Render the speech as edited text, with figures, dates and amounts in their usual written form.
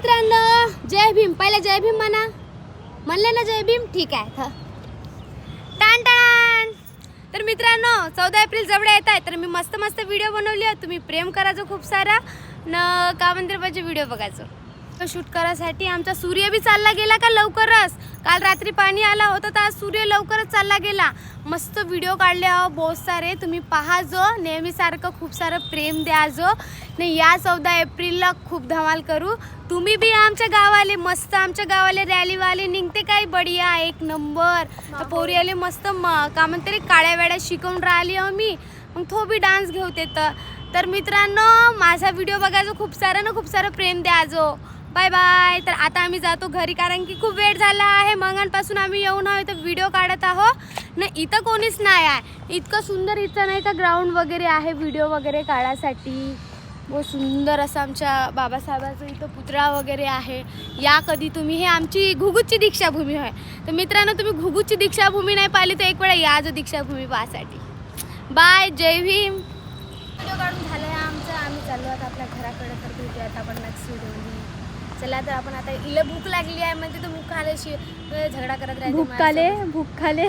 मित्रांनो, जय भीम. पहिले जय भीम म्हणा. म्हणले ना जय भीम? ठीक आहे. टाण टाण. तर मित्रांनो, 14 एप्रिल जवळ येत आहे, तर मी मस्त व्हिडिओ बनवली आहे. तुम्ही प्रेम करायचं खूप सारा न का मंदिर पाहिजे व्हिडिओ बघायचं. तर शूट करायसाठी आमचा सूर्य बी चालला गेला का लवकरच. काल रात्री पाणी आला होता तर आज सूर्य लवकरच चालला गेला. मस्त व्हिडिओ काढले आहो बहुत सारे. तुम्ही पहा जो नेहमीसारखं खूप सारं प्रेम द्या जो नाही. या 14 एप्रिलला खूप धमाल करू. तुम्ही बी आमच्या गावाले मस्त आमच्या गावाले रॅलीवाले निघते काही बढिया एक नंबर. पोरी आले मस्त का म्हणते काळ्या वेड्या शिकवून राहिली आहो मी. मग तो बी डान्स घेवते. तर मित्रांनो, माझा व्हिडिओ बघायचं खूप सारं प्रेम द्या जो. Bye bye. तर आता आम्ही जातो घरी, कारण की खूप वेळ झाला आहे. मंगांपासून आम्ही येऊन आहोत तर व्हिडिओ काढत आहोत ना. इथं कोणीच नाही आहे. इतकं सुंदर इथं नाही का ग्राउंड वगैरे आहे व्हिडिओ वगैरे काढायसाठी. बहुत सुंदर असं आमच्या बाबासाहेबाचं इथं पुतळा वगैरे आहे. या कधी तुम्ही. हे आमची घुगुची दीक्षाभूमी आहे. तर मित्रांनो, तुम्ही घुगुची दीक्षाभूमी नाही पाहिली तर एक वेळा या जो दीक्षाभूमी पाहासाठी. बाय. जय भीम. व्हिडिओ काढून झालं आहे आमचं. आम्ही चाललो आहोत आपल्या घराकडे. तर भेटूया आता आपण नेक्स्ट व्हिडिओ. चला तर आपण आता इला भूक लागली आहे म्हणजे तो भूक खाल्याशी झगडा करत राहायचं. भूक खाले